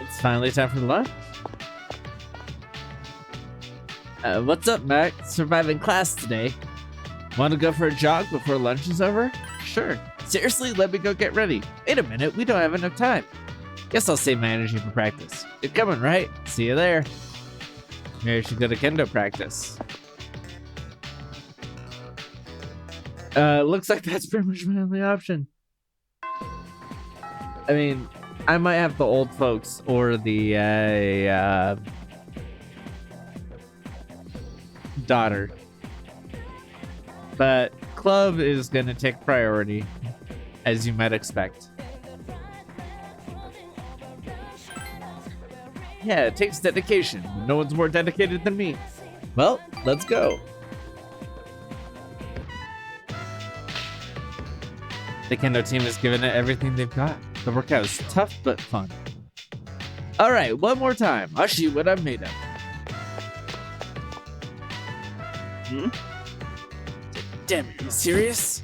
It's finally time for lunch. What's up, Mac? Surviving class today. Want to go for a jog before lunch is over? Sure. Seriously, let me go get ready. Wait a minute, we don't have enough time. Guess I'll save my energy for practice. You're coming, right? See you there. Maybe I should go to kendo practice. Looks like that's pretty much my only option. I mean, I might have the old folks or the daughter, but club is gonna take priority, as you might expect. Yeah, it takes dedication. No one's more dedicated than me. Well, let's go. The kendo team has given it everything they've got. The workout is tough but fun. All right, one more time. I'll show you what I'm made of. Damn it, you serious?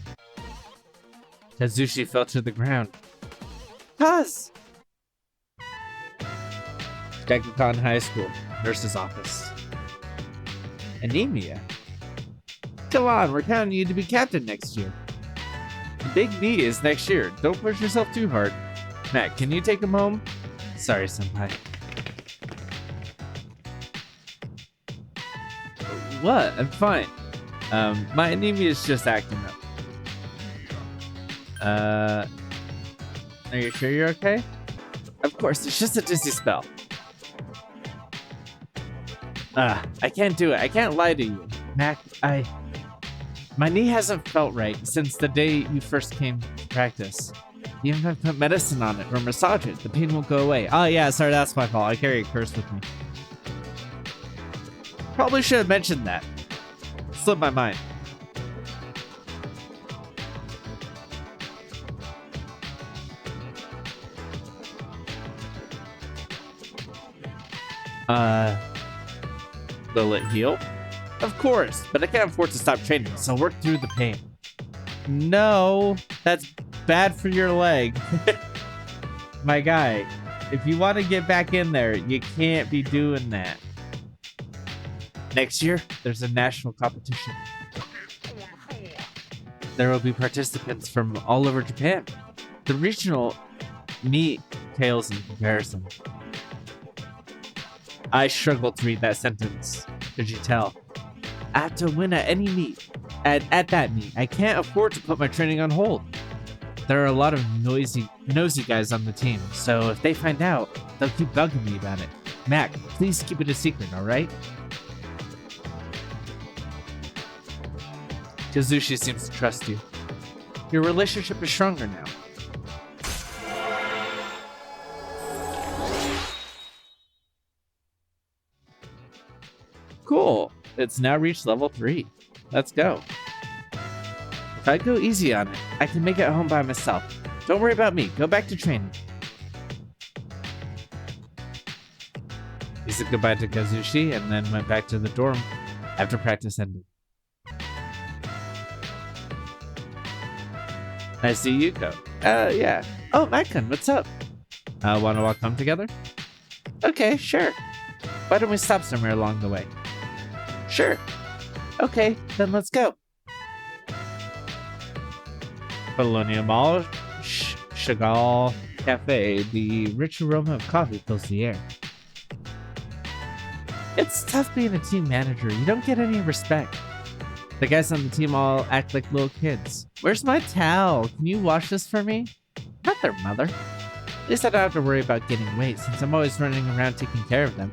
Kazushi fell to the ground. Kaz! Gakukan High School, nurse's office. Anemia? Come on, we're counting you to be captain next year. The big D is next year. Don't push yourself too hard. Matt, can you take him home? Sorry, senpai. What? I'm fine. My anemia is just acting up. Are you sure you're okay? Of course, it's just a dizzy spell. I can't do it. I can't lie to you. Mac, my knee hasn't felt right since the day you first came to practice. Even if I put medicine on it or massage it, the pain won't go away. Oh yeah, sorry, that's my fault. I carry a curse with me. Probably should have mentioned that. Slipped my mind. Will it heal? Of course, but I can't afford to stop training, so work through the pain. No, that's bad for your leg. My guy, if you want to get back in there, you can't be doing that. Next year, there's a national competition. There will be participants from all over Japan. The regional meet pales in comparison. I struggled to read that sentence. Could you tell? I have to win at any meet. At that meet, I can't afford to put my training on hold. There are a lot of nosy guys on the team, so if they find out, they'll keep bugging me about it. Mac, please keep it a secret, alright? Kazushi seems to trust you. Your relationship is stronger now. Cool. It's now reached level 3. Let's go. If I go easy on it, I can make it home by myself. Don't worry about me. Go back to training. He said goodbye to Kazushi and then went back to the dorm after practice ended. I see Yuko. Yeah. Oh, Maikun, what's up? Wanna walk home together? Okay, sure. Why don't we stop somewhere along the way? Sure. Okay, then let's go. Bologna Mall, Chagall Cafe. The rich aroma of coffee fills the air. It's tough being a team manager. You don't get any respect. The guys on the team all act like little kids. Where's my towel? Can you wash this for me? Not their mother. At least I don't have to worry about getting weight since I'm always running around taking care of them.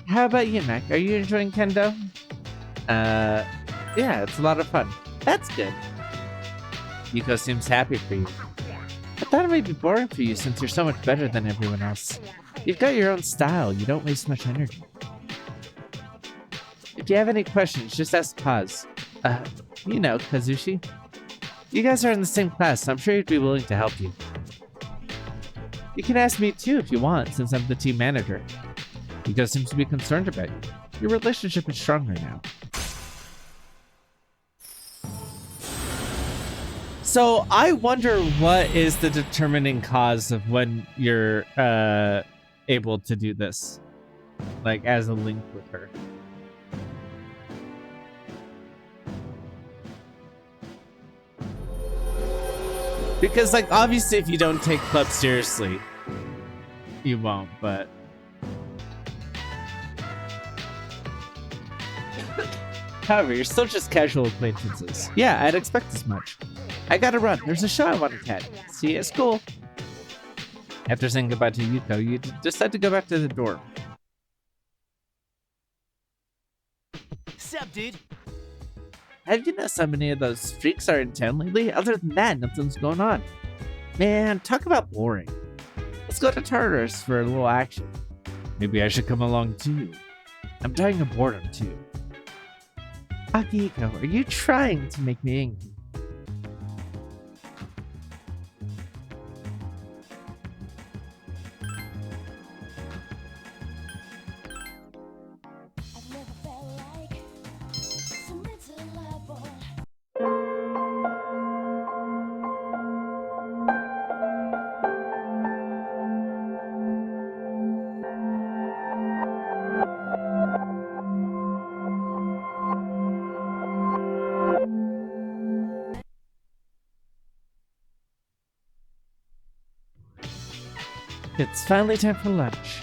How about you, Mac? Are you enjoying kendo? Yeah, it's a lot of fun. That's good. Yuko seems happy for you. I thought it might be boring for you since you're so much better than everyone else. You've got your own style. You don't waste much energy. If you have any questions, just ask Paz. You know, Kazushi. You guys are in the same class, so I'm sure he'd be willing to help you. You can ask me too if you want, since I'm the team manager. Yuko seems to be concerned about you. Your relationship is stronger now. So I wonder what is the determining cause of when you're able to do this, like as a link with her. Because like obviously if you don't take club seriously, you won't, but however, you're still just casual acquaintances. Yeah, I'd expect as much. I gotta run. There's a show I want to catch. See you at school. After saying goodbye to Yuko, you decide to go back to the dorm. Sup, dude? Have you noticed how many of those freaks are in town lately? Other than that, nothing's going on. Man, talk about boring. Let's go to Tartarus for a little action. Maybe I should come along too. I'm dying of boredom too. Akihiko, are you trying to make me angry? It's finally time for lunch.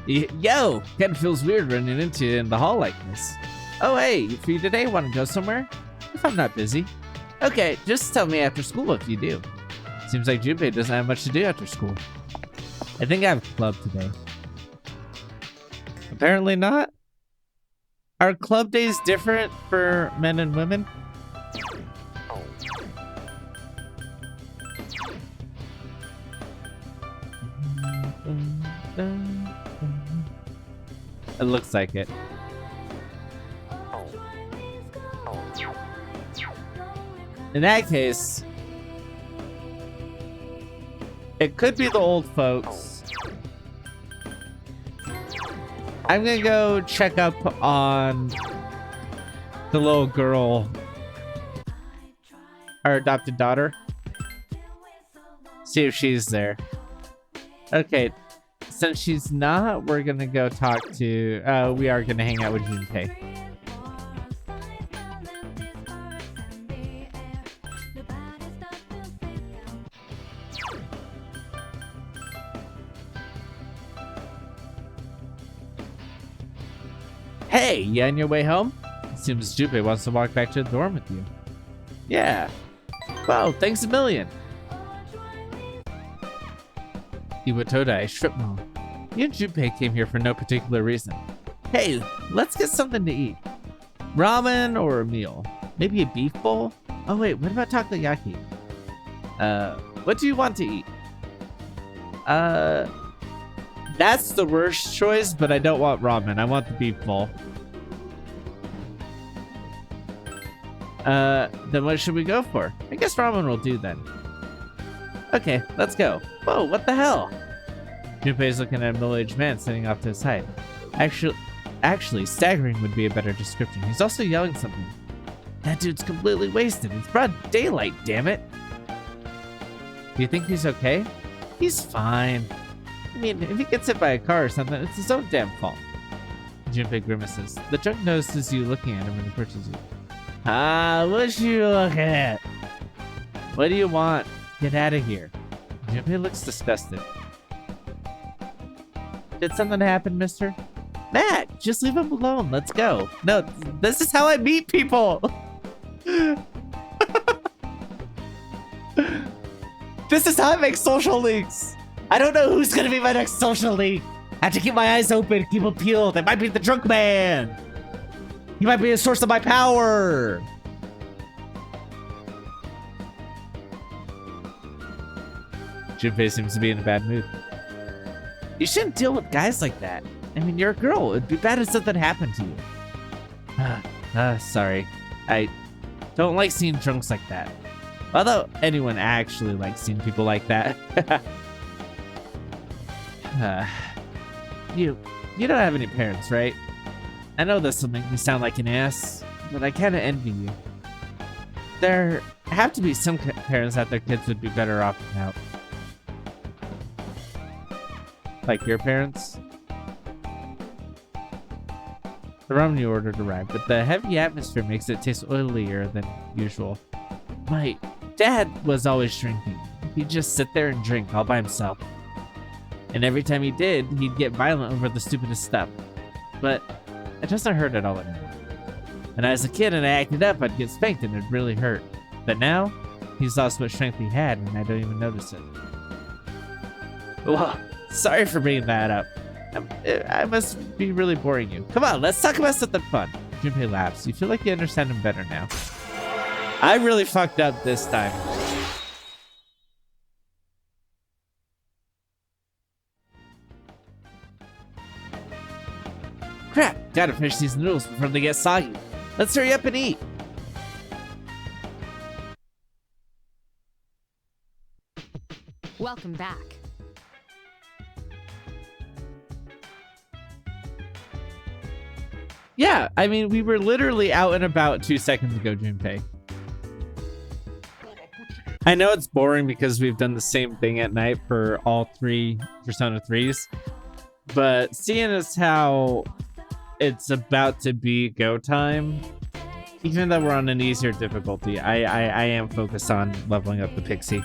Yo! Ken feels weird running into you in the hall like this. Oh hey, you free today? Want to go somewhere? If I'm not busy. Okay, just tell me after school if you do. Seems like Junpei doesn't have much to do after school. I think I have club today. Apparently not. Are club days different for men and women? It looks like it. In that case, it could be the old folks. I'm gonna go check up on the little girl, our adopted daughter. See if she's there. Okay, since she's not, we're gonna go talk to, we are gonna hang out with Junpei. Hey, you on your way home? Seems Junpei wants to walk back to the dorm with you. Yeah. Wow, thanks a million. Iwatodai, strip mall. You and Junpei came here for no particular reason. Hey, let's get something to eat. Ramen or a meal? Maybe a beef bowl? Oh wait, what about takoyaki? What do you want to eat? That's the worst choice, but I don't want ramen. I want the beef bowl. Then what should we go for? I guess ramen will do then. Okay, let's go. Whoa, what the hell? Junpei's looking at a middle-aged man sitting off to his side. Actually, staggering would be a better description. He's also yelling something. That dude's completely wasted. It's broad daylight, damn it. Do you think he's okay? He's fine. I mean, if he gets hit by a car or something, it's his own damn fault. Junpei grimaces. The drunk notices you looking at him and approaches you. Ah, what you looking at? What do you want? Get out of here. Junpei looks disgusted. Did something happen, mister? Matt, just leave him alone. Let's go. No, this is how I meet people. This is how I make social links. I don't know who's gonna be my next social link. I have to keep my eyes open, keep them peeled. It might be the drunk man. He might be a source of my power. Junpei seems to be in a bad mood. You shouldn't deal with guys like that. I mean, you're a girl. It'd be bad if something happened to you. Sorry. I don't like seeing drunks like that. Although anyone actually likes seeing people like that. You don't have any parents, right? I know this will make me sound like an ass, but I kind of envy you. There have to be some parents that their kids would be better off without. Like your parents? The ramen you ordered arrived, but the heavy atmosphere makes it taste oilier than usual. My dad was always drinking. He'd just sit there and drink all by himself. And every time he did, he'd get violent over the stupidest stuff. But it doesn't hurt at all anymore. When I was a kid and I acted up, I'd get spanked and it'd really hurt. But now, he's lost what strength he had and I don't even notice it. Well, sorry for bringing that up. I must be really boring you. Come on, let's talk about something fun. Junpei laughs. You feel like you understand him better now. I really fucked up this time. Crap, gotta finish these noodles before they get soggy. Let's hurry up and eat. Welcome back. Yeah, I mean, we were literally out and about 2 seconds ago, Junpei. I know it's boring because we've done the same thing at night for all 3 Persona 3s, but seeing as how it's about to be go time, even though we're on an easier difficulty, I am focused on leveling up the Pixie.